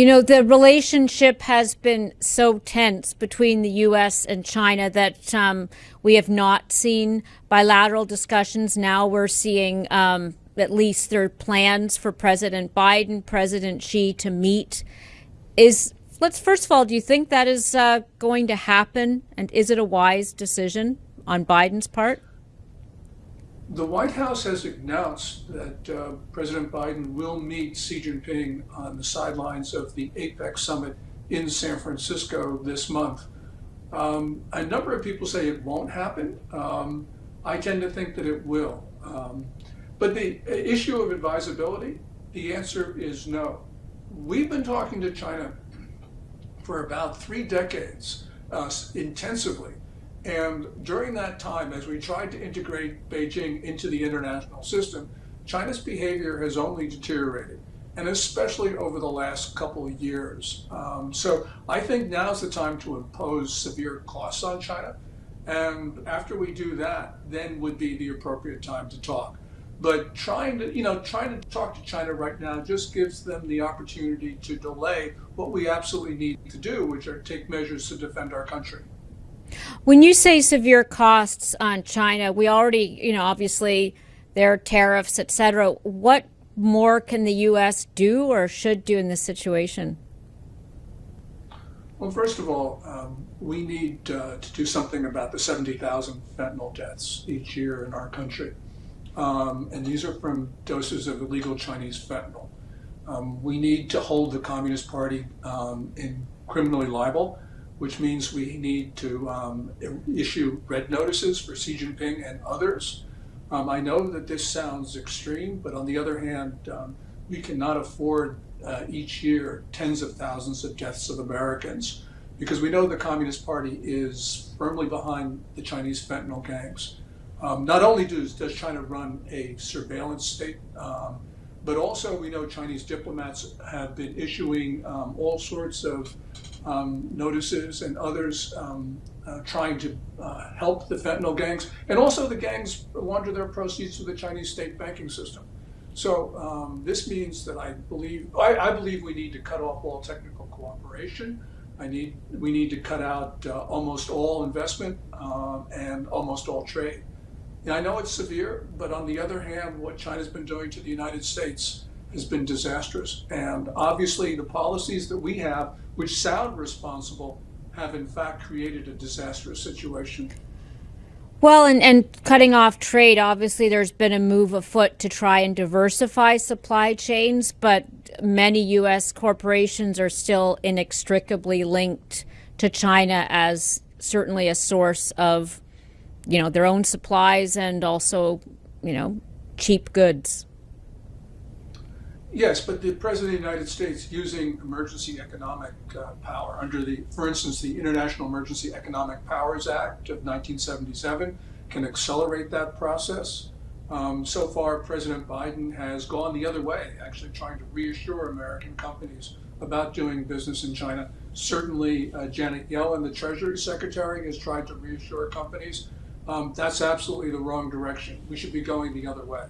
The relationship has been so tense between the U.S. and China that we have not seen bilateral discussions. Now we're seeing at least there are plans for President Biden, President Xi to meet. Let's first of all, do you think that is going to happen? And is it a wise decision on Biden's part? The White House has announced that President Biden will meet Xi Jinping on the sidelines of the APEC summit in San Francisco this month. A number of people say it won't happen. I tend to think that it will. But the issue of advisability, the answer is no. We've been talking to China for about 3 decades intensively. And during that time, as we tried to integrate Beijing into the international system, China's behavior has only deteriorated, and especially over the last couple of years. So I think now's the time to impose severe costs on China. And after we do that, then would be the appropriate time to talk. But trying to talk to China right now just gives them the opportunity to delay what we absolutely need to do, which are take measures to defend our country. When you say severe costs on China, we already, obviously there are tariffs, et cetera. What more can the U.S. do or should do in this situation? Well, first of all, we need to do something about the 70,000 fentanyl deaths each year in our country. And these are from doses of illegal Chinese fentanyl. We need to hold the Communist Party in criminally liable, which means we need to issue red notices for Xi Jinping and others. I know that this sounds extreme, but on the other hand, we cannot afford each year tens of thousands of deaths of Americans, because we know the Communist Party is firmly behind the Chinese fentanyl gangs. Not only does China run a surveillance state, but also we know Chinese diplomats have been issuing all sorts of notices and others trying to help the fentanyl gangs, and also the gangs launder their proceeds to the Chinese state banking system. So this means that I believe we need to cut off all technical cooperation. We need to cut out almost all investment and almost all trade. And I know it's severe, but on the other hand, what China's been doing to the United States has been disastrous. And obviously the policies that we have, which sound responsible, have in fact created a disastrous situation. Well, and cutting off trade, obviously there's been a move afoot to try and diversify supply chains, but many U.S. corporations are still inextricably linked to China as certainly a source of, their own supplies and also, cheap goods. Yes, but the President of the United States, using emergency economic power under for instance, the International Emergency Economic Powers Act of 1977, can accelerate that process. So far, President Biden has gone the other way, actually trying to reassure American companies about doing business in China. Certainly, Janet Yellen, the Treasury Secretary, has tried to reassure companies. That's absolutely the wrong direction. We should be going the other way.